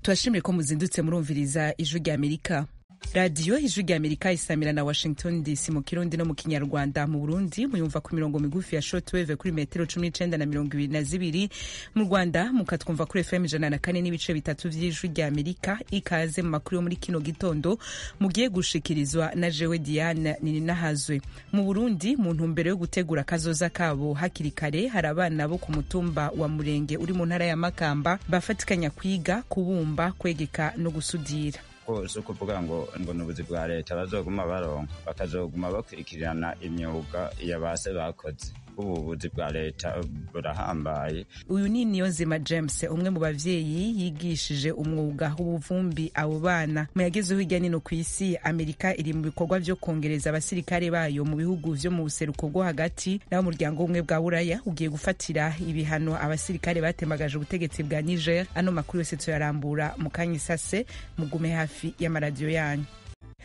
tubashimire ko muzindutse murumviriza ijwi ry'Amerika. radiyo ijwi ry'Amerika isamira na Washington DC mu kirundi no mu kinyarwanda. Mu Burundi muyumva ku mirongo migufi ya shortwave kuri metero 19 na 22. Mu Rwanda mukatwumva kuri FM 104 n'ibice bitatu vy'ijwi ry'Amerika. Ikaze mu makuru yo muri kino gitondo mugiye gushikirizwa na jewe Diane Nininahazwe. Mu Burundi mu ntumbero yo gutegura kazoza kabo hakiri kare, hari abana bo ku mutumba wa Murenge uri mu ntara ya Makamba bafatikanya kwiga, kubumba, kwegeka no gusudira. Si ukuvuga ngo n'ubuzi bwa leta bazoguma baronka, bakazoguma bakurikirana imyuga ya base bakoze. Ubu buzi bwa leta burahambaye. Uyu ni Niyonzima James, umwe mu bavyeyi yigishije umwuga w'ubuvumbi abo bana. Mu yagezeho hirya nino ku isi, Amerika iri mu bikorwa vyo kongereza abasirikare bayo mu bihugu vyo mu buseruko bwo hagati, naho umuryango umwe bwa Buraya ugiye gufatira ibihano abasirikare batemagaje ubutegetsi bwa Niger. Ano makuru yose tuyarambura mu kanyisase, mugume hafi y'amaradiyo yanyu.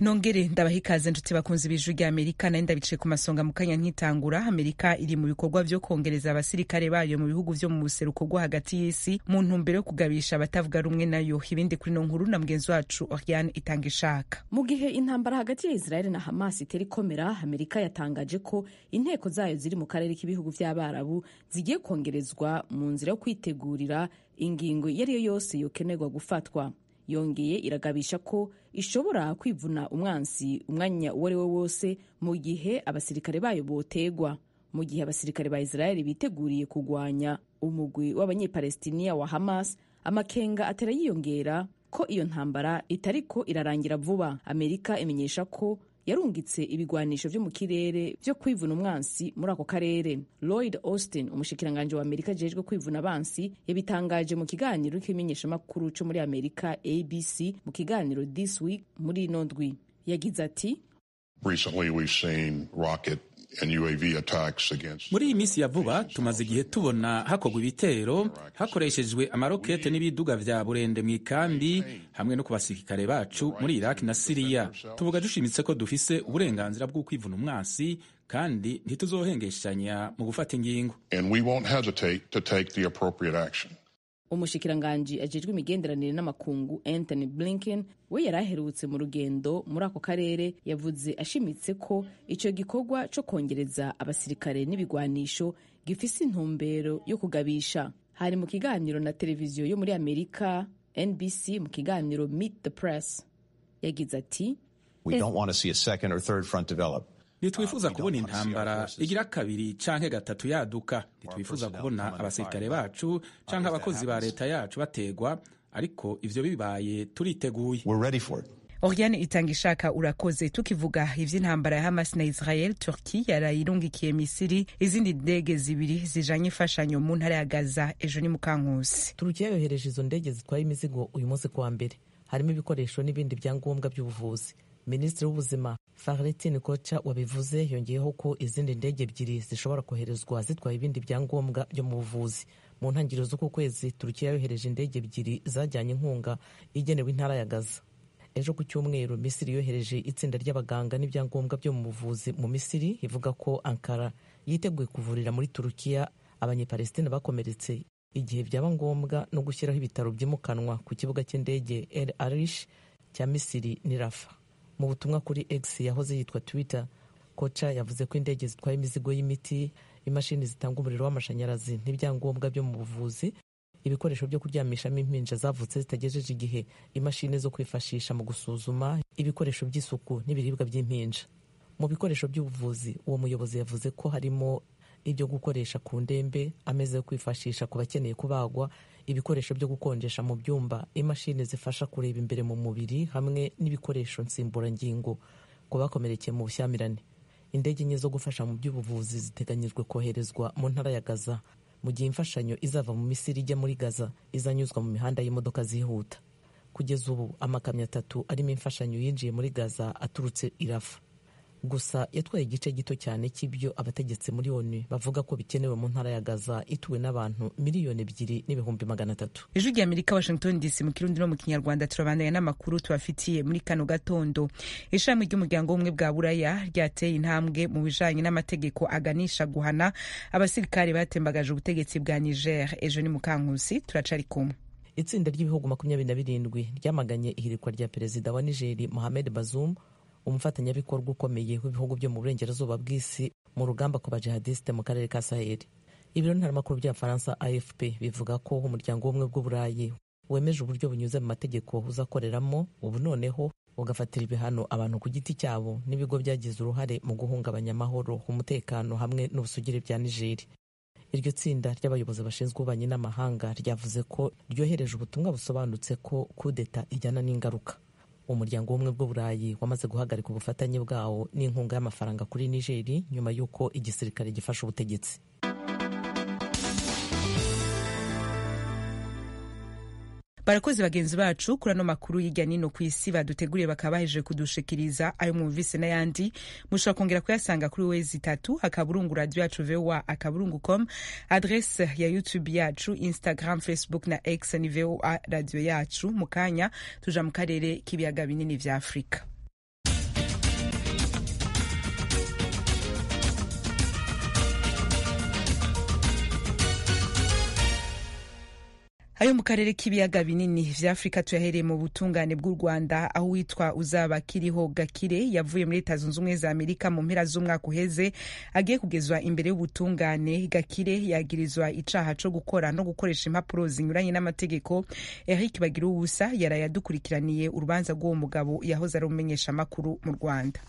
Nongere ndabaha ikaze nshuti bakunzi b'ijwi ry'Amerika, nayo ndabice ku masonga mu kanya nkitangura. Amerika iri mu bikorwa vyo kongereza abasirikare bayo mu bihugu vyo mu buseruko bwo hagati y'isi mu ntumbero yo kugabisha abatavuga rumwe nayo. Ibindi kuri no nkuru na mugenzi wacu Oriane Itangishaka. Mu gihe intambara hagati ya Israel na Hamas itera ikomera, Amerika yatangaje ko inteko zayo ziri mu karere k'ibihugu vy'Abarabu zigiye kongerezwa mu nzira yo kwitegurira ingingo iyo ariyo yose yokenerwa gufatwa. Yongeye iragabisha ko ishobora kwivuna umwansi umwanya uwo ari we wose mu gihe abasirikare bayo botegwa. Mu gihe abasirikare ba Israel biteguriye kugwanya umugwi w'abanyepalestiniya wa Hamas, amakenga atera yiyongera ko iyo ntambara itariko irarangira vuba. Amerika imenyesha ko yarungitse ibigwanisho vyo mu kirere vyo kwivuna umwansi muri ako karere. Lloyd Austin, umushikiranganje wa Amerika ajejwe kwivuna abansi, yabitangaje mu kiganiro k'imenyeshamakuru co muri Amerika ABC mu kiganiro This Week muri ino ndwi. Yagize ati, Recently we've seen rocket and UAV attacks against. Muri iyi minsi ya vuba tumaze igihe tubona hakorwa ibitero hakoreshejwe amarokete n'ibiduga vya burende mu ikambi hamwe no ku basirikare bacu muri Iraq na Syria. Tuvuga dushimitse ko dufise uburenganzira bwo kwivuna umwansi kandi ntituzohengeshanya mu gufata ingingo. And we won't hesitate to take the appropriate action. Umushikiranganji ajejwe imigenderanire n'amakungu Anthony Blinken we yaraherutse mu rugendo muri ako karere, yavuze ashimitse ko ico gikorwa co kongereza abasirikare n'ibigwanisho gifise intumbero yo kugabisha. Hari mu kiganiro na televiziyo yo muri Amerika NBC mu kiganiro Meet the Press, yagize ati, We don't want to see a second or third front develop. Ntitwifuza kubona intambara igira kabiri canke gatatu yaduka. Ntitwifuza kubona abasirikare bacu canke abakozi ba leta yacu bategwa, ariko ivyo bibaye turiteguye. We're ready for it. Oriane Itangishaka, urakoze. Tukivuga ivy'intambara ya Hamas na Israel, Turki yarayirungikiye Misiri izindi ndege zibiri zijanye imfashanyo mu ntara ya Gaza ejo ni Mukankusi. Turukiya yohereje izo ndege zitwaye imizigo uyu munsi kuwa mbere, harimo ibikoresho n'ibindi byangombwa by'ubuvuzi. Minisitiri w'ubuzima Fahrettin Koca wabivuze, yongeyeho ko izindi ndege ebyiri zishobora koherezwa zitwaye ibindi byangombwa byo mu buvuzi. Mu ntangiriro z'uku kwezi Turukiya yohereje indege ebyiri zajyanye inkunga igenewe intara ya Gaza. Ejo ku cyumweru Misiri yohereje itsinda ry'abaganga n'ibyangombwa byo mu buvuzi mu Misiri, ivuga ko Ankara yiteguye kuvurira muri Turukiya abanyepalestina bakomeretse igihe byaba ngombwa no gushyiraho ibitaro byimukanwa ku kibuga cy'indege El Arish cya Misiri ni Rafa. Mu butumwa kuri X yahoze yitwa Twitter, Koca yavuze ko indege zitwaye imizigo y'imiti, imashini zitanga umuriro w'amashanyarazi n'ibyangombwa byo mu buvuzi, ibikoresho byo kuryamishamo impinja zavutse zitagejeje igihe, imashini zo kwifashisha mu gusuzuma, ibikoresho by'isuku n'ibiribwa by'impinja. Mu bikoresho by'ubuvuzi uwo muyobozi yavuze ko harimo ibyo gukoresha ku ndembe, ameza yo kwifashisha ku bakeneye kubagwa, ibikoresho byo gukonjesha mu byumba, imashini zifasha kureba imbere mu mubiri hamwe n'ibikoresho nsimburangingo ku bakomerekeye mu bushyamirane. Indege nke zo gufasha mu by'ubuvuzi ziteganyijwe koherezwa mu ntara ya Gaza, mu gihe imfashanyo izava mu Misiri ijya muri Gaza izanyuzwa mu mihanda y'imodoka zihuta. Kugeza ubu amakamyo 3 arimo imfashanyo yinjiye muri Gaza aturutse Irafa. Gusa yatwaye igice gito cyane cy'ibyo abategetsi muri ONU bavuga ko bikenewe mu ntara ya Gaza ituwe n'abantu 2,300,000. Ijwi ry'Amerika, Washington DC, mu kirundi no mu kinyarwanda. Turabandanya n'amakuru tubafitiye muri kano gatondo. Ishami ry'umuryango w'ubumwe bwa Buraya ryateye intambwe mu bijanye n'amategeko aganisha guhana abasirikare batembagaje ubutegetsi bwa Niger ejo ni Mukankusi. Turacari kumwe. itsinda ry'ibihugu 27 ryamaganye ihirikwa rya perezida wa Niger Mohamed Bazoum, umufatanyabikorwa ukomeye w'ibihugu byo mu burengerazuba bw'isi mu rugamba ku bajihadiste mu karere ka Sahel. Ibiro ntaramakuru bya Faransa AFP bivuga ko umuryango w'ubumwe bw'Uburayi wemeje uburyo bunyuze mu mategeko uzakoreramo ubu noneho ugafatira ibihano abantu ku giti cyabo n'ibigo byagize uruhare mu guhungabanya amahoro, umutekano hamwe n'ubusugire bya Niger. Iryo tsinda ry'abayobozi bashinzwe ububanyi n'amahanga ryavuze ko ryohereje ubutumwa busobanutse ko kudeta ijyana n'ingaruka. Umuryango w'ubumwe bw'Uburayi wamaze guhagarika ubufatanye bwawo n'inkunga y'amafaranga kuri Niger nyuma y'uko igisirikare gifashe ubutegetsi. Barakoze bagenzi bacu kuri ano makuru y'ijya nino ku isi baduteguriye bakaba bahejeje kudushikiriza ayo mwumvise n'ayandi mushobora kongera kuyasanga kuri wezi 3 akaburungu radio yacu VOA akaburungu.com, adresse ya YouTube yacu, Instagram, Facebook na X ni VOA radio yacu. Mukanya tuja mu karere k'ibiyaga binini vya Afrika. Ayo mu karere k'ibiyaga binini vya Afrika tuyahereye mu butungane bw'u Rwanda, aho witwa uzaba kiriho Gakire yavuye muri Leta Zunze Ubumwe za Amerika mu mpera z'umwaka uheze agiye kugezwa imbere y'ubutungane. Gakire yagirizwa icaha co gukora no gukoresha impapuro zinyuranye n'amategeko. Eric Bagiruwubusa yarayadukurikiraniye urubanza rw'uwo mugabo yahoze ari umumenyesha makuru mu Rwanda.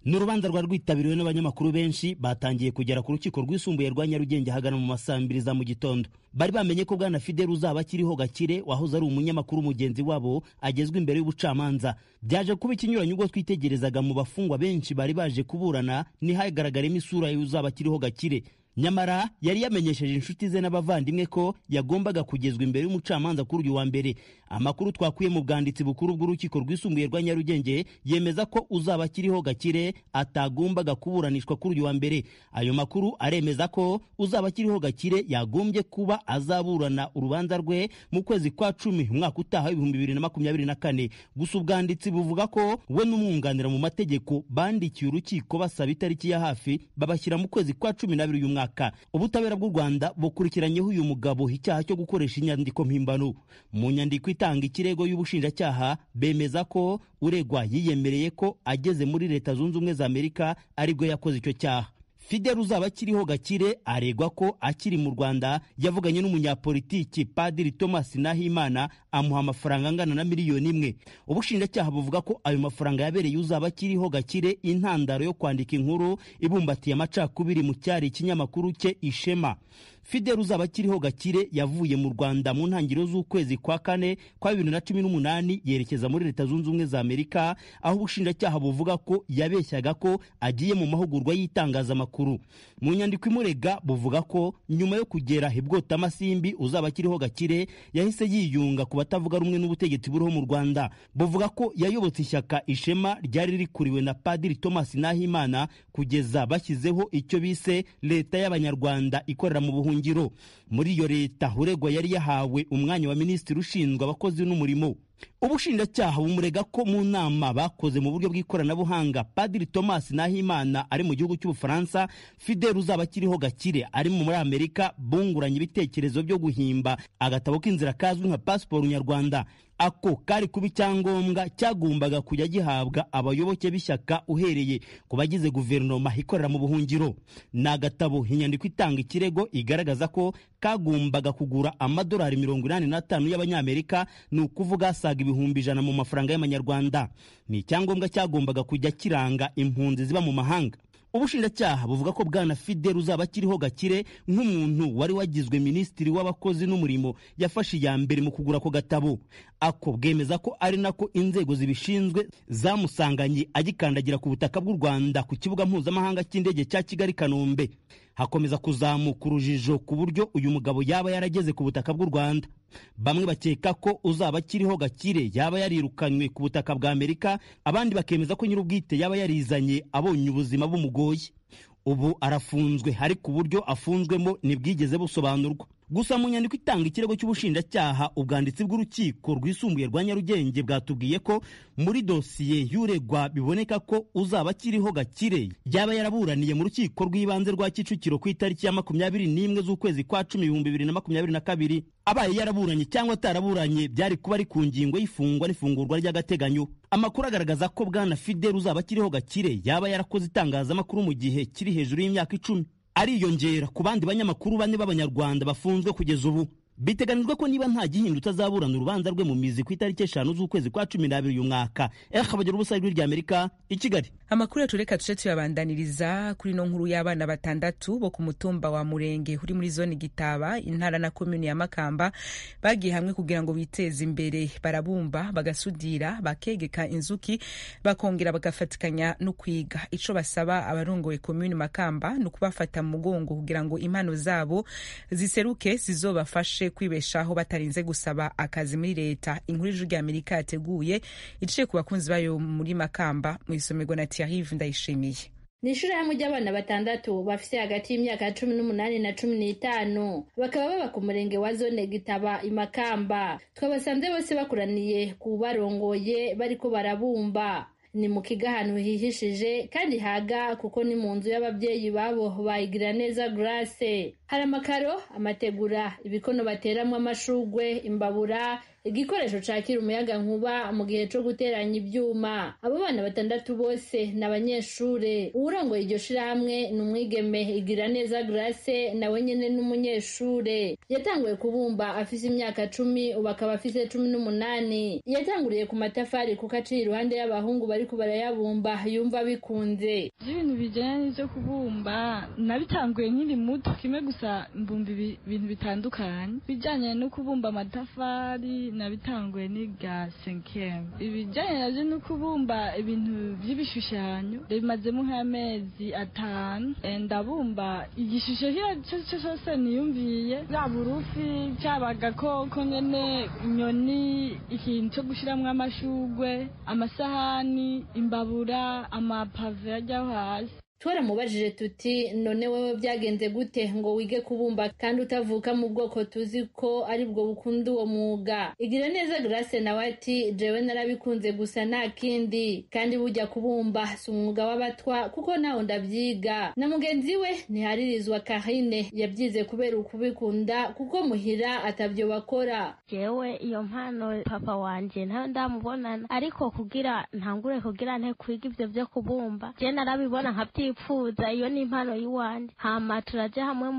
N'urubanza rwa rwitabiriwe n'abanyamakuru benshi batangiye kugera ku rukiko rwisumbuye rwa Nyarugenge hagana mu masambiri za mu gitondo. Bari bamenye ko bwana Fidel uzaba kiriho Gakire wahoze ari umunyamakuru mugenzi wabo agezwe imbere y'ubucamanza. Byaje kuba ikinyuranyo ubwo twitegerezaga mu bafungwa benshi bari baje kuburana nihagaragaremo isura y'uzaba kiriho Gakire. Nyamara yari yamenyesheje inshuti ze n'abavandimwe ko yagombaga kugezwa imbere y'umucamanza kuri uyu wa mbere. Amakuru twakuye mu bwanditsi bukuru bw'urukiko rwisumbuye rwa Nyarugenge yemeza ko uzaba kiriho Gakire atagombaga kuburanishwa kuri uyu wa mbere. Ayo makuru aremeza ko uzaba kiriho Gakire yagombye kuba azaburana urubanza rwe mu kwezi kwa 10 umwaka utaha 2024. Gusa ubwanditsi buvuga ko we n'umwunganira mu mategeko bandikiye urukiko basaba itariki ya hafi babashyira mu kwezi kwa 12 uyu mwaka. Ubutabera bw'u Rwanda bukurikiranyeho uyu mugabo icyaha cyo gukoresha inyandiko mpimbano. Mu nyandiko itanga ikirego y'ubushinjacyaha bemeza ko uregwa yiyemereye ko ageze muri Leta Zunze Ubumwe za Amerika aribwo yakoze icyo cyaha. Fidel uzaba kiriho Gakire aregwa ko akiri mu Rwanda yavuganye n'umunyapolitiki Padiri Thomas Nahimana amuha amafaranga angana na miliyoni 1. Ubushinjacyaha buvuga ko ayo mafaranga yabereye uzaba kiriho Gakire intandaro yo kwandika inkuru ibumbatiye amacakubiri mu cyari ikinyamakuru cye Ishema. Fidel uzaba kiriho Gakire yavuye mu Rwanda mu ntangiriro z'ukwezi kwa 4 kwa 2018 yerekeza muri Leta Zunze Ubumwe za Amerika, aho ubushinjacyaha buvuga ko yabeshyaga ko agiye mu mahugurwa y'itangazamakuru. Mu nyandiko imurega buvuga ko nyuma yo kugera Hebwota Masimbi uzaba kiriho Gakire yahise yiyunga ku batavuga rumwe n'ubutegetsi buriho mu Rwanda. Buvuga ko yayobotse ishyaka Ishema ryari rikuriwe na Padiri Thomas Nahimana kugeza bashyizeho icyo bise Leta y'Abanyarwanda ikorera mu buhungiro. Muri iyo leta uregwa yari yahawe umwanya wa minisitiri ushinzwe abakozi n'umurimo. Ubushinjacyaha bumurega ko mu nama bakoze mu buryo bw'ikoranabuhanga Padiri Thomas Nahimana ari mu gihugu cy'Ubufaransa, Fidel uzaba kiriho Gakire ari muri Amerika bunguranye ibitekerezo byo guhimba agatabo k'inzira kazwi nka passport nyarwanda. Ako kari kuba icyangombwa cyagombaga kujya gihabwa abayoboke b'ishyaka uhereye ku bagize guverinoma ikorera mu buhungiro. Nagatabo inyandiko itanga ikirego igaragaza ko kagombaga kugura amadolari 85 y'abanyamerika, ni ukuvuga saga ibihumbi 100 mu mafaranga y'amanyarwanda. Ni icyangombwa cyagombaga kujya kiranga impunzi ziba mu mahanga. Ubushinjacyaha buvuga ko bwana Fidel uzaba kiriho Gakire nk'umuntu wari wagizwe minisitiri w'abakozi n'umurimo yafashe ya mbere mu kugura ko gatabo. Ako bwemeza ko ari nako inzego zibishinzwe zamusanganye agikandagira ku butaka bw'u Rwanda ku kibuga mpuzamahanga cy'indege cya Kigali Kanombe. Hakomeza kuzamuka urujijo ku buryo uyu mugabo yaba yarageze ku butaka bw'u Rwanda. Bamwe bakeka ko uzaba kiriho Gakire yaba yarirukanywe ku butaka bwa Amerika, abandi bakemeza ko nyir'ubwite yaba yarizanye abonye ubuzima bumugoye. Ubu arafunzwe, ariko uburyo afunzwemo ntibwigeze busobanurwa. Gusa mu nyandiko itanga ikirego cy'ubushinjacyaha ubwanditsi bw'urukiko rwisumbuye rwa Nyarugenge bwatubwiye ko muri dosiye y'uregwa biboneka ko uzaba akiriho Gakire yaba yaraburaniye mu rukiko rw'ibanze rwa Kicukiro ku itariki ya 21 z'ukwezi kwa 10 2022. Abaye yaraburanye cyangwa ataraburanye byari kuba ari ku ngingo y'ifungwa n'ifungurwa ry'agateganyo. Amakuru agaragaza ko bwana Fidel uzaba akiriho Gakire yaba yarakoze itangazamakuru mu gihe kiri hejuru y'imyaka 10, ariyongera ku bandi banyamakuru 4 b'Abanyarwanda bafunzwe kugeza ubu. Biteganijwe ko niba nta gihinduka azaburana urubanza rwe mu mizi ku itariki 5 z'ukwezi kwa 12 uyu mwaka. Bagira ubusa ry'Amerika i Kigali. Amakuru yatureka tuce tuyabandaniriza kuri no nkuru y'abana 6 bo ku mutumba wa Murenge uri muri zone Gitaba intara na commune ya Makamba bagiye hamwe kugira ngo biteze imbere, barabumba, bagasudira, bakegeka inzuki, bakongera bagafatikanya no kwiga. Ico basaba abarongoye commune Makamba no kubafata mu mugongo kugira ngo impano zabo ziseruke zizobafashe kwibeshaho batarinze gusaba akazi muri leta. Inkuru ry'Amerika yateguye iciye ku bakunzi bayo muri Makamba mu isomerwa na Thierry Ndayishimiye. Nishuri hamwe ry'abana 6 bafise hagati y'imyaka 18 na 15 bakaba baba ku murenge wa zone Gitaba imakamba. Twabasanze bose bakuraniye ku barongoye bariko barabumba. Ni mu kiga ahantu hihishije kandi haga kuko ni mu nzu y'ababyeyi babo bayigira neza Grace. Hari amakaro, amategura, ibikono bateramwe amashugwe, imbabura, igikoresho cakira umuyaga nkuba mu gihe cyo guteranya ibyuma. Abo bana 6 bose n'abanyeshure. Urongoye iryo shirahamwe ni umwigeme igira neza Grace nawe nyene n'umunyeshure. Yatanguye kubumba afise imyaka 10 ubu akaba afise 18. Yatanguriye ku matafari kuko acira iruhande y'abahungu bari kubarayabumba yumva bikunze. Ibintu bijanye n'ivyo kubumba nabitanguye nkiri muto, kimwe gusa mbumba ibintu bitandukanye. Bijanye no kubumba amatafari nabitanguye niga 5e. Ibijanye navyo no kubumba ibintu by'ibishushanyo bimazemo nk'amezi 5. Ndabumba igishusho cyose niyumviye, yaba urufi cyaba agakoko nyene, inyoni, ikintu cyo gushiramwe amashugwe, amasahani, imbabura, amapave ajyaho hasi. Twaramubajije tuti none wewe byagenze gute ngo wige kubumba kandi utavuka mu bwoko tuzi ko ari bwo bukunda uwo mwuga? Igira neza Grace nawe ati jewe narabikunze gusa nta kindi, kandi bujya kubumba si umwuga w'abatwa kuko naho ndabyiga. Na mugenzi we ntiharirizwa Karine yabyize kubera ukubikunda kuko muhira atavyo bakora. Jewe iyo mpano papa wanje nta ndamubonana, ariko kugira ntangure kugira nte kwiga ivyo byo kubumba je narabibona nkabyifuza. Iyo ni impano yiwanje. Hama turaje hamwe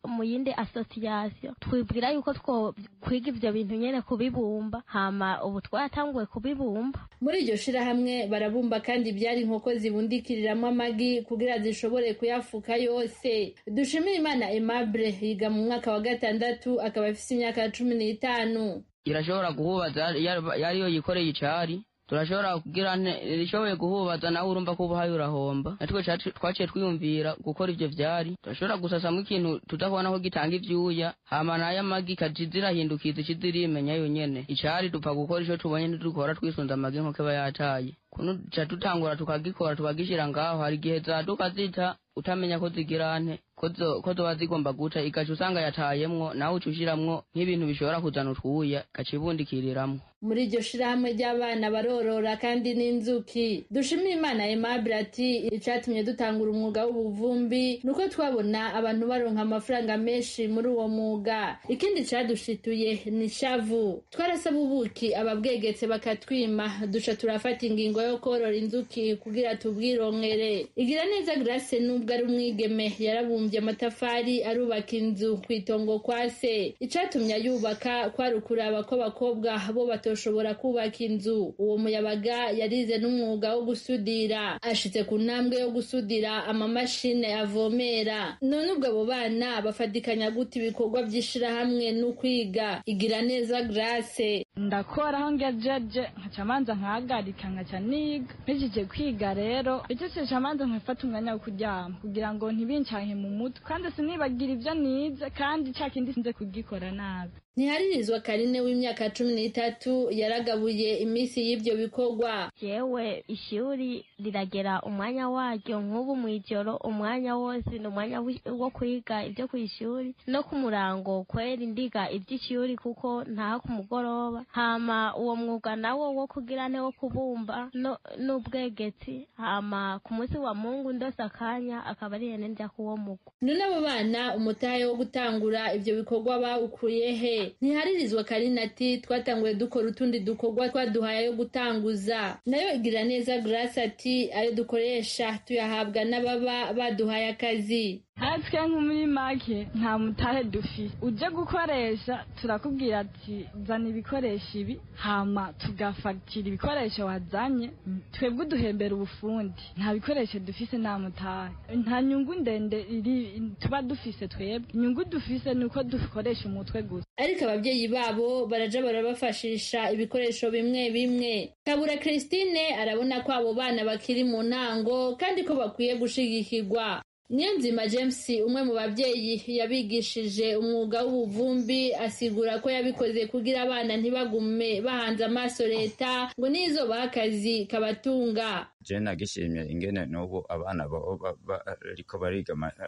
mu yindi association twibwira yuko two kwiga ivyo bintu nyene kubibumba, hama ubu twatanguye kubibumba. Muri iryo shira hamwe barabumba kandi byari inkoko zibundikiriramwe amagi kugira zishobore kuyafuka yose. Dushimira Imana Aimable yiga mu mwaka wa 6 akaba afise imyaka 15. Irashobora guhubaza yariyo yikoreye icari. Turashobora kugira rishoboye guhubaza nawe urumva ko ubuhaye urahomba. Natwe twaciye twiyumvira gukora ivyo vyari. Turashobora gusasamwa ikintu tudakubona ko gitanga ivyuya, hama nayo amagi kajizira hindukiza ikizirimenya yonyene. Icari dupfa gukora ico tubonye ntidukora twisunza amagi nko keba yataye. Kuno tutangura tukagikora tukagishira ngaho, hari gihe zaduka zita utamenya ko zigirante ko zoba zigomba guta, igaca usanga yatayemwo nawe ucushiramwo nk'ibintu bishobora kuzana utwuya kacibundikiriramwo. Muri iryo shirahamwe ry'abana barorora kandi n'inzuki. Dushimira Imana Aimable ati icatumye dutangura umwuga w'ubuvumbi nuko twabona abantu baronka amafaranga menshi muri uwo mwuga. Ikindi cadushituye ni shavu. Twarasaba ubuki ababwegetse bakatwima, duca turafata ingingo yo korora inzuki kugira tubwironkere. Igira neza Grace nubwo ari umwigeme yarabumbye amatafari arubaka inzu kwitongo kwase. Icatumye yubaka kwari kuraba ko abakobwa bo batoshobora kubaka inzu. Uwo muyabaga yarize n'umwuga wo gusudira, ashitse ku ntambwe yo gusudira amamashine avomera. None ubwo abo bana bafatikanya gute ibikorwa by'ishira hamwe no kwiga? Igira neza Grace: ndakora aho ngejeje nkacamanza nkahagarika nkaca niga. Mpejije kwiga rero icyo camanza nkafata umwanya wo kuryama kugira ngo ntibincanke mu mutwe kandi sinibagira ivyo nize kandi cakindi sinze kugikora nabi. Ntiharirizwa Karine w'imyaka 13 yaragabuye iminsi y'ivyo bikorwa. Jewe ishuri riragera umwanya waryo, nk'ubu mwijoro umwanya wose ni umwanya wo kwiga ibyo kwishuri, no ku murango kweri ndiga iby'ishuri kuko ntaha ku mugoroba. Hama uwo mwuga nawo wo kugira ne wo kubumba n'ubwegetsi, hama ku munsi wa Mungu ndose akanya akaba ari hene njya kuwo mugo. None abo bana umutahe wo gutangura ivyo bikorwa bawukuye he? Ntiharirizwa Karine ati twatanguye dukora utundi dukorwa twaduhaye yo gutanguza. Nayo igira neza Grace ati ayo dukoresha tuyahabwa n'ababa baduhaye akazi. Hatwe nk'umuri make nta mutahe dufise, uje gukoresha turakubwira ati zana ibikoresho ibi, hama tugafatira ibikoresho wazanye, twebwe duhembera ubufundi. Nta bikoresho dufise, nta mutahe, nta nyungu ndende iri tuba dufise twebwe. Inyungu dufise nuko dukoresha umutwe gusa. Ariko abavyeyi babo baraja barabafashisha ibikoresho bimwe bimwe. Kabura Christine arabona ko abo bana bakiri mu ntango kandi ko bakwiye gushigikirwa. Niyonzima James umwe mu bavyeyi yabigishije umwuga w'ubuvumbi asigura ko yabikoze kugira abana ntibagume bahanze amaso leta ngo nizo bakazi kabatunga. Je nagishimye ingene n'ubu abana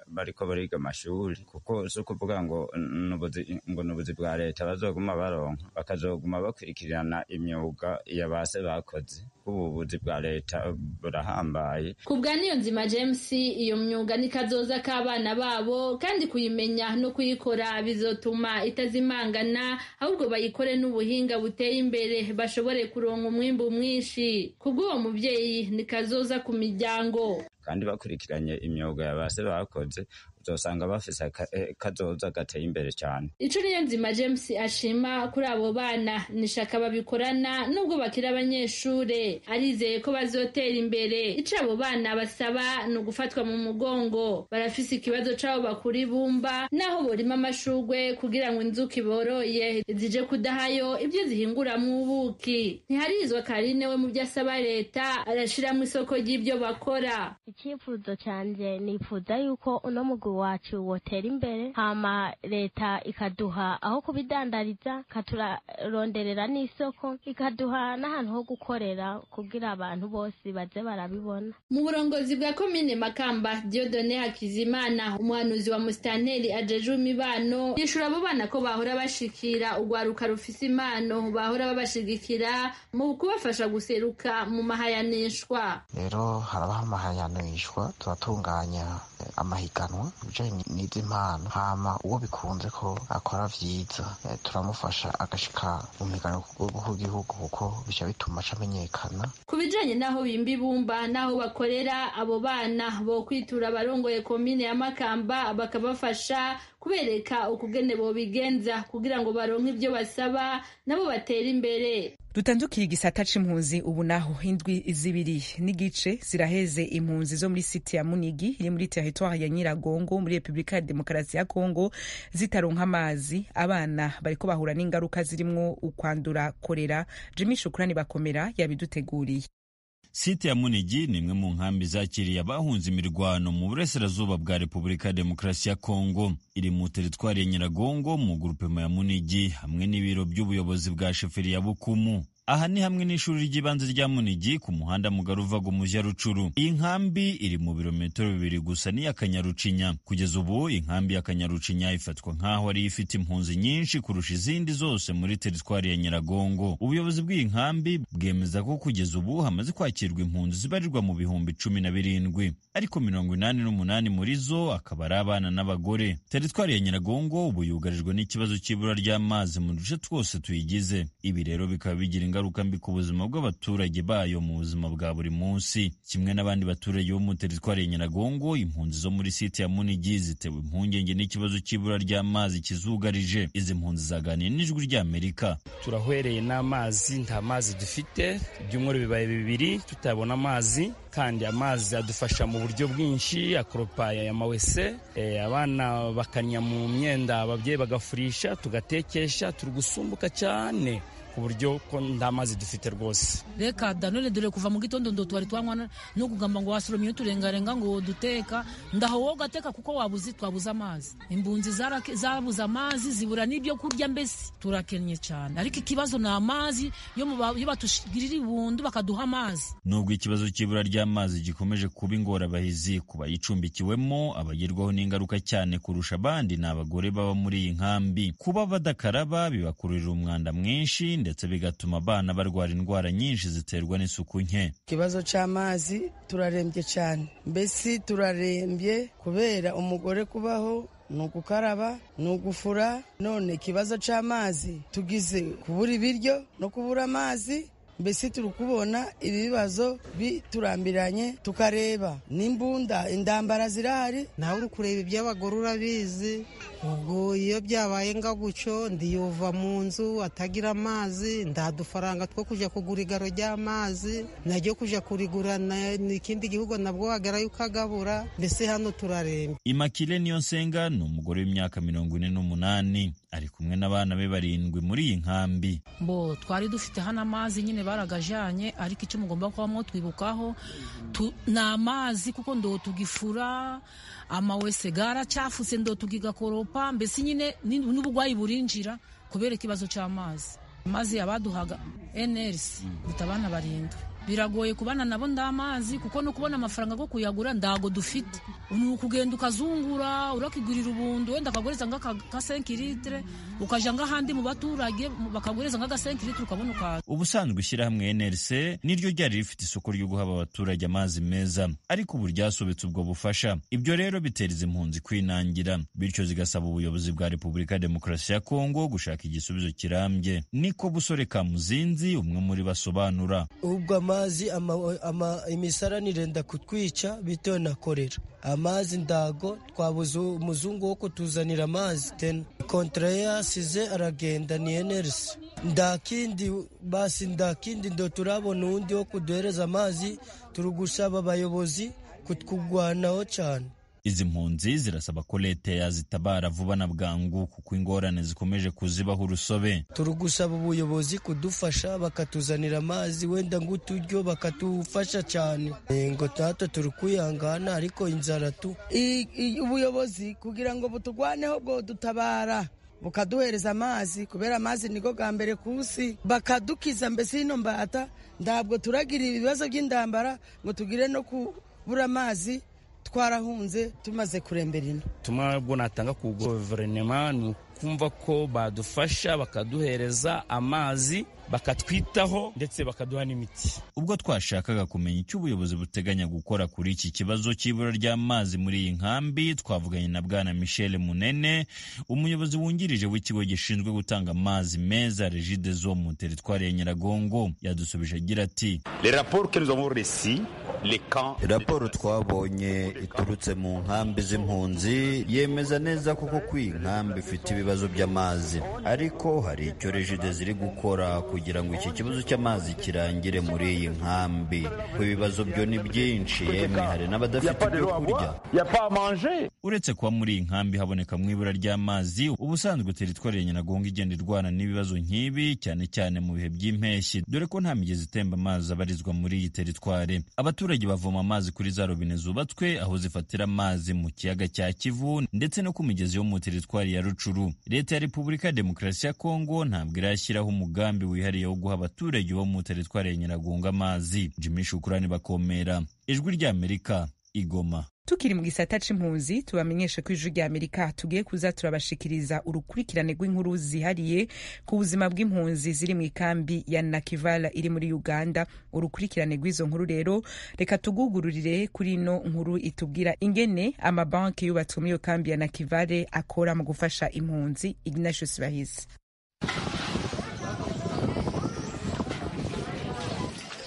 bariko bariga amashuri kuko so kuvuga ngo nubuzi bwa leta bazoguma baronka, bakazoguma bakurikirana imyuga yabase bakoze. Ububuzi bwa leta burahambaye. Kubwa Niyonzima James iyo myuga ni kazoza k'abana babo kandi kuyimenya no kuyikora bizotuma itazimangana, ahubwo bayikore n'ubuhinga buteye imbere bashobore kuronka umwimbu mwinshi. Kubw'uwo muvyeyi ni kazoza ku miryango. Kandi bakurikiranye imyuga yabase bakoze uzosanga bafise kazoza gateye imbere cyane. Ico Niyonzima James ashima kuri abo bana nishaka babikorana nubwo bakira abanyeshure, arizeye ko bazotera imbere. Ico abo bana basaba no gufatwa mu mugongo. Barafise ikibazo cabo bakuri ibumba naho borima amashurwe kugira ngo inzuki boroye zije kudahayo ibyo zihinguramwo ubuki. Ntiharizwa Karine we mu byasaba leta arashiramo isoko ry'ibyo bakora. Icyifuzo canje nifuza yuko uno mugwi wacu wotera imbere, hama leta ikaduha aho kubidandariza, katuraronderera n'isoko, ikaduha n'ahantu ho gukorera kugira abantu bose baze barabibona. Mu burongozi bwa komine Makamba, Dieudonne Hakizimana umuhanuzi wa Mustanteri ajeje imibano yishura abo bana ko bahora bashikira ugwaruka rufise impano, bahora babashigikira mu kubafasha guseruka mu mahayanishwa. Rero harabaho amahayanishwa, turatunganya amahiganwa bijanye n'izi mpano, hama uwo bikunze ko akora vyiza turamufasha agashika mu migano ku gihugu kuko bica bituma amenyekana. Ku bijanye naho bimba ibumba naho bakorera, abo bana bo kwitura abarongoye komine ya Makamba bakabafasha kubereka ukugene bo bigenza kugira ngo baronke ibyo basaba nabo batera imbere. Dutandukira igisata c'impunzi ubu naho indwi zibiri n'igice ziraheze impunzi zo muri site ya Munigi iri muri territoire ya Nyiragongo muri Republika ya Demokarasi ya Kongo zitaronka amazi. Abana bariko bahura n'ingaruka zirimwo ukwandura kolera. Jimmy Shukrani bakomera yabiduteguriye. Site ya Munigi ni imwe mu nkambi zakiriye abahunze imirwano mu burasirazuba bwa Republika ya Demokarasi ya Kongo. Iri mu teritwari ya Nyiragongo mu grupema ya Munigi hamwe n'ibiro by'ubuyobozi bwa sheferi ya Bukumu. Aha ni hamwe n'ishuri ry'ibanze rya Munigi ku muhanda mugari uva mu Rucuru. Iyi nkambi iri mu birometero 2 gusa ni Akanyarucinya. Kugeza ubu inkambi ya Akanyarucinya ifatwa nkaho ari ifite impunzi nyinshi kurusha izindi zose muri teritwari ya Nyiragongo. Ubuyobozi bw'iyi nkambi bwemeza ko kugeza ubu hamaze kwakirwa impunzi zibarirwa mu bihumbi 17, ariko 88 muri zo akaba ari abana n'abagore. Teritwari ya Nyiragongo ubu yugarijwe n'ikibazo cy'ibura ry'amazi mu duce twose tuyigize. Ibi rero bikaba bigira ingaruka mbi ku buzima bw'abaturage bayo mu buzima bwa buri munsi. Kimwe n'abandi baturage bo mu teritwari ya Nyiragongo, impunzi zo muri site ya Munigi zitewe impungenge n'ikibazo cy'ibura ry'amazi kizugarije. Izi mpunzi zaganiye n'ijwi ry'Amerika. Turahwereye n'amazi, nta mazi dufite, ibyumweru bibaye 2 tutabona amazi, kandi amazi adufasha mu buryo bwinshi, akoropa ya mawese, abana bakanya mu myenda, ababyeyi bagafurisha, tugatekesha, turi gusumbuka cyane ku buryo ko nta mazi dufite rwose. Reka danone dore kuva mu gitondo ndo twari twanywa no kugamba ngo wasoromye uturengarenga ngo duteka ndaho wowe gateka kuko twabuze amazi. Imbunzi zabuze amazi zibura n'ibyo kurya, mbese turakennye cyane, ariko ikibazo ni amazi yo batushigirira ibundu bakaduha amazi. Nubwo ikibazo cy'ibura ry'amazi gikomeje kuba ingorabahizi ku bayicumbikiwemo, abagerwaho n'ingaruka cyane kurusha abandi ni abagore baba muri iyi nkambi. Kuba badakaraba bibakururira umwanda mwinshi ndetse bigatuma abana barwara indwara nyinshi ziterwa n'isuku nke. Ikibazo cy'amazi turarembye cyane, mbese turarembye kubera umugore kubaho ni ugukaraba ni ugufura. None ikibazo cy'amazi tugize kubura ibiryo no kubura amazi, mbese turi kubona ibi bibazo biturambiranye, tukareba n'imbunda indambara zirahari. Nawe uri kureba iby'abagore urabizi, ubwo iyo byabaye nga gucyo ndiyuva mu nzu atagira amazi, ndadufaranga two kujya kugura igaro ry'amazi, najyo kujya kurigurana n'ikindi gihugu nabwo wagarayo ukagabura, mbese hano turarembye. Imakile Niyonsenga ni umugore w'imyaka 48, ari kumwe n'abana be 7 muri iyi nkambi. Mbo twari dufite hano amazi nyine baragajanye, ariko icyo mugomba kubamo twibukaho ni amazi, kuko ndo tugifura amawese garacyafuse, ndo tugigakoropa, mbese nyine n'ubugwayi burinjira kubera ikibazo cy'amazi. Amazi yabaduhaga NRC bitabana 7. Biragoye kubana nabo ndamazi, kuko no kubona amafaranga go kuyagura ndago dufite. Ukugenda ukazungura urakigurira ubundu, wenda akagureza nga ka 5 litre, ukaja nga handi mu baturage bakagureza nga 5 litre ukabona ukaza. Ubusanzwe ishyirahamwe NRC niryo ryari rifite isoko ryo guha abaturage amazi meza, ariko ubu ryasobetse ubwo bufasha. Ibyo rero biteza impunzi kwinangira, bityo zigasaba ubuyobozi bwa Repubulika ya Demokarasi ya Kongo gushaka igisubizo kirambye. Niko Busore Kamuzinzi umwe muri basobanura. Ubwo amazi imisaranire nda kutwica bitewe na korera. Amazi ndago twabuze umuzungu wo kutuzanira amazi, tena kontra yasize aragenda ni NRC. Ndakindi ndo turabona undi wo kuduhereza amazi, turugusaba abayobozi kutugwanaho cyane. Izi mpunzi zirasaba ko leta yazitabara vuba na bwangu, kuko ingorane zikomeje kuzibaho urusobe. Turugusaba ubuyobozi kudufasha bakatuzanira amazi, wenda nguturyo bakatufasha cyane, ngo tato turi kuyangana, ariko inzara tu ubuyobozi kugira ngo butugwaneho bwo dutabara bukaduhereza amazi, kubera amazi niko ga mbere kusi, bakadukiza mbese ino mbata. Ndabwo turagira ibibazo by'indambara ngo tugire no kubura amazi, twarahunze tumaze kurembera ino. Tumabwo natanga ku guverinoma ni kumva ko badufasha bakaduhereza amazi, bakatwitaho ndetse bakaduha n'imiti. Ubwo twashakaga kumenya icyo ubuyobozi buteganya gukora kuri iki kibazo cy'ibura ry'amazi muri iyi nkambi, twavuganye na Bwana Michel Munene, umuyobozi wungirije w'ikigo gishinzwe gutanga amazi meza Regideso mu teritwari ya Nyiragongo. Yadusubije agira ati: raporo twabonye iturutse mu nkambi z'impunzi yemeza neza kuko iyi nkambi ifite ibibazo by'amazi, ariko hari icyo Regideso iri gukora kugira ngo iki kibazo cy'amazi kirangire muri iyi nkambi. Ibibazo byo ni byinshi, yemwe hari n'abadafite ibyo kurya. Uretse kuba muri iyi nkambi haboneka mu ibura ry'amazi, ubusanzwe teritwari ya Nyiragongo igenda irwana n'ibibazo nk'ibi, cyane cyane mu bihe by'impeshyi, dore ko nta migezi itemba amazi abarizwa muri iyi teritwari. Abaturage bavoma amazi kuri za robine zubatswe aho zifatira amazi mu kiyaga cya Kivu ndetse no ku migezi yo mu teritwari ya Rucuru. Leta ya Repubulika ya Demokarasi ya Kongo ntabwo irashyiraho umugambi wihariye wo guha abaturage bo mu teritwari ya Nyiragongo amazi. Jimmy Shukurani Bakomera, Ijwi ry'Amerika, Igoma. Tukiri mu gisata c'impunzi tubamenyesha ko Ijwi ry'Amerika tugiye kuza turabashikiriza urukurikirane rw'inkuru zihariye ku buzima bw'impunzi ziri mu ikambi ya Nakivala iri muri Uganda. Urukurikirane rw'izo nkuru rero reka tugugururire kuri ino nkuru itubwira ingene amabanki yubatswe muri iyo kambi ya Nakivale akora mu gufasha impunzi. Ignatius Bahizi.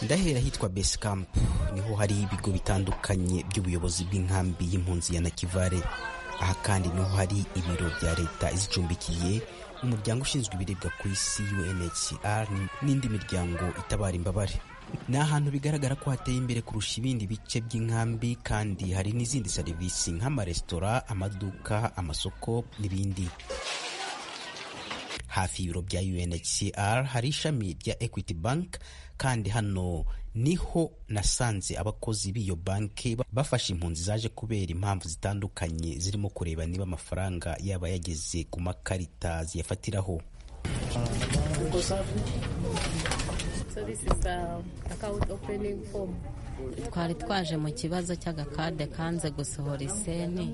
Ndahera hitwa Base Camp, niho hari ibigo bitandukanye by'ubuyobozi bw'inkambi y'impunzi ya Nakivale. Aha kandi niho hari ibiro bya leta izicumbikiye, umuryango ushinzwe ibiribwa ku isi UNHCR n'indi miryango itabara imbabare. Ni ahantu bigaragara ko hateye imbere kurusha ibindi bice by'inkambi, kandi hari n'izindi serivisi nk'amaresitora, amaduka, amasoko n'ibindi. hafi y'ibiro bya UNHCR hari ishami rya Equity Bank, kandi hano niho nasanze abakozi b'iyo banki bafashe impunzi zaje kubera impamvu zitandukanye, zirimo kureba niba amafaranga yaba yageze ku makarita ziyafatiraho. So this is account opening form. Twari twaje mu kibazo cy'agakade kanze gusohora iseni,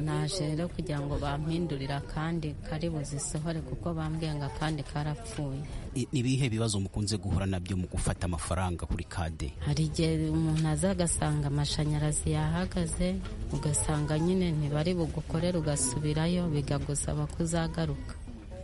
naje rero kugira ngo bampindurira kandi kari buzisohore kuko bambwiye ngo akandi karapfuye. Ibihe bibazo mukunze guhura nabyo mu gufata amafaranga kuri kade? Hari igihe umuntu aza agasanga amashanyarazi yahagaze, ugasanga nyine ntibari bugukorera, ugasubirayo bikagusaba kuzagaruka,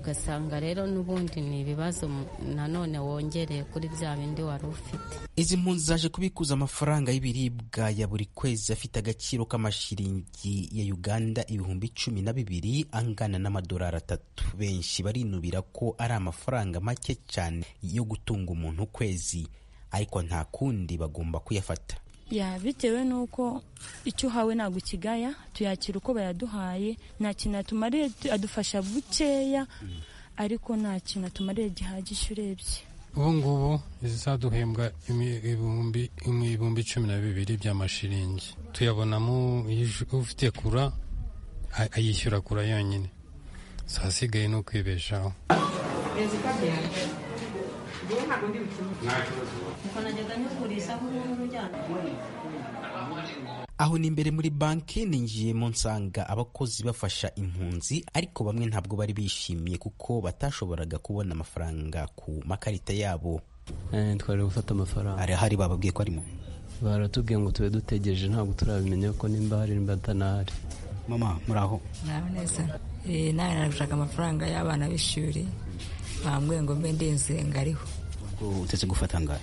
ugasanga rero n'ubundi ni ibibazo nanone wongereye kuri bya bindi wari ufite. Izi mpunzi zaje kubikuza amafaranga y'ibiribwa ya buri kwezi afite agaciro k'amashiringi ya Uganda 12,000 angana n'amadolari 3. Benshi barinubira ko ari amafaranga make cyane yo gutunga umuntu ukwezi, ariko nta kundi bagomba kuyafata. Bitewe nuko icyo uhawe ntabwo ukigaya, tuyakira uko bayaduhaye, nta kintu atumariye, adufasha bukeya ariko nta kintu atumariye gihagije urebye. Ubu ngubu izaduhembwa ibihumbi 12 by'amashiringi, tuyabonamo ufite kura ayishyura kura yonyine, sasigaye no kwibeshaho. Aho ni imbere muri banki, ninjiye mu nsanga abakozi bafasha impunzi, ariko bamwe ntabwo bari bishimiye kuko batashoboraga kubona amafaranga ku makarita yabo. Twari gufata amafaranga. Hari bababwiye ko arimo? Baratubwiye ngo tube dutegereje, ntabwo turabimenya ko nimba hari nimba atanahari. Mama muraho? Naho neza. Nawe narashaka amafaranga y'abana b'ishuri, bambwiye ngo mbe ndenze ngariho. Utetse gufata ngahe?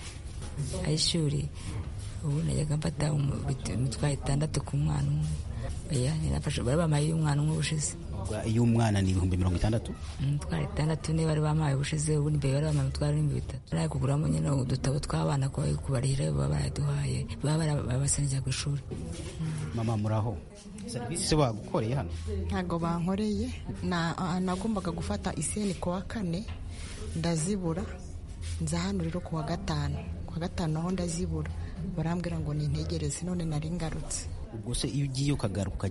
Ayishuri ubu najyaga mfata umutwaye 6 ku mwana umwe. Ninafashe bari bamaye umwana umwe ubushize. Iyo umwana ni 60,000? Twari 6 niba bari bamaye ubushize, ubu nibe bari bamaye twari 3. Naye kuguramo nyine udutabo tw'abana ko kubarihira baba baraduhaye, baba babasangira ku ishuri. Mama muraho? Serivisi bagukoreye hano? Ntago bankoreye, nagombaga gufata iseni ku wa 4 ndazibura, nza hano rero ku wa 5 aho ndazibura, barambwira ngo nintegereze, none nari ngarutse. Ubwo se iyo ugiye ukagaruka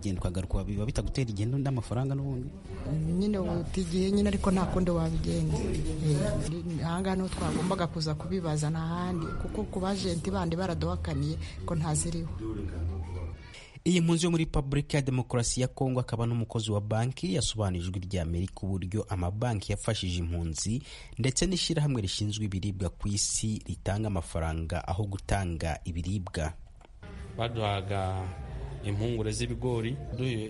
biba bitagutera igendo n'amafaranga n'ubundi? Nyine utigiye nyine, ariko nta kundi wabigenza. Ahanga no twagombaga kuza kubibaza n'ahandi kuko ku bajenti bandi baraduhakaniye ko ntaziriho. Iyi mpunzi yo muri Republika ya Demokarasi ya Kongo akaba n'umukozi wa banki yasobanijwe ry'Amerika uburyo amabanki yafashije impunzi ndetse n'ishyirahamwe rishinzwe ibiribwa ku isi ritanga amafaranga aho gutanga ibiribwa. Baduhaga impungure z'ibigori,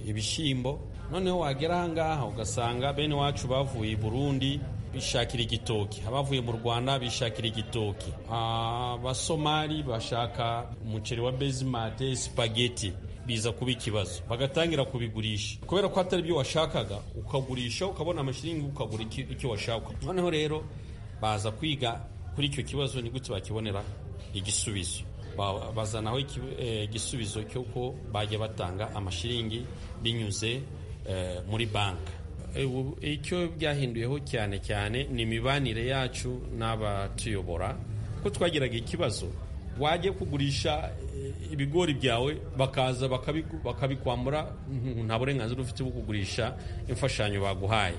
ibishimbo, noneho wagera ahangaha ugasanga bene wacu bavuye i Burundi bishakira igitoki, abavuye mu Rwanda bishakira igitoki, Abasomali bashaka umuceri wa bezimate, spaghetti, biza kuba ikibazo, bagatangira kubigurisha kubera ko atari byo washakaga, ukagurisha ukabona amashiringi ukagura icyo washaka. Noneho rero baza kwiga kuri icyo kibazo ni gute bakibonera igisubizo. Bazanaho igisubizo cy'uko bajya batanga amashiringi binyuze muri banki. Icyo byahinduyeho cyane cyane ni imibanire yacu n'abatuyobora, ko twagiraga ikibazo wajye kugurisha ibigori byawe bakaza bakabikwambura, nta burenganzira ufite bwo kugurisha imfashanyo baguhaye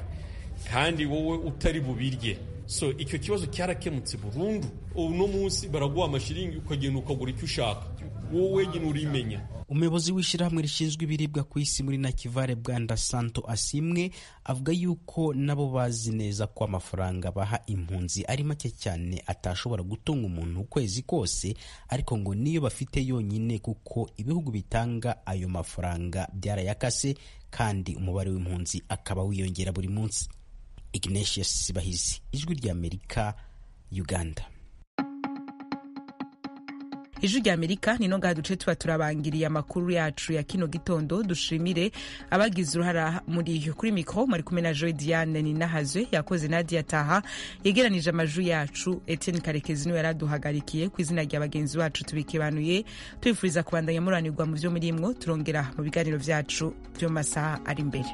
kandi wowe utari bubirye. So icyo kibazo cyarakemutse burundu. Ubu no munsi baraguha amashiringi ukagenda ukagura icyo ushaka, wowe nyine urimenya. Umuyobozi w'ishyirahamwe rishinzwe ibiribwa ku isi muri Nakivale Bwana Santo Asimwe avuga yuko nabo bazi neza ko amafaranga baha impunzi ari make cyane atashobora gutunga umuntu ukwezi kose, ariko ngo niyo bafite yonyine kuko ibihugu bitanga ayo mafaranga byarayakase kandi umubare w'impunzi akaba wiyongera buri munsi. Ignatius Bahizi, Ijwi ry'Amerika, Uganda. Ijwi ry'Amerika ni nonga duce tuba turabangiriye amakuru yacu ya kino gitondo. Dushimire abagize uruhara muri kuri mikro, mari kumwe na Joy Diane ni nahazwe, yakoze Nadia Taha yegeranije amajwi yacu. Etienne Karekezi niwe yaraduhagarikiye. Ku izina rya bagenzi bacu tubikibanuye, twifuriza kubandanya muranirwa mu byo muri imwo, turongera mu biganiro byacu byo masaha ari imbere.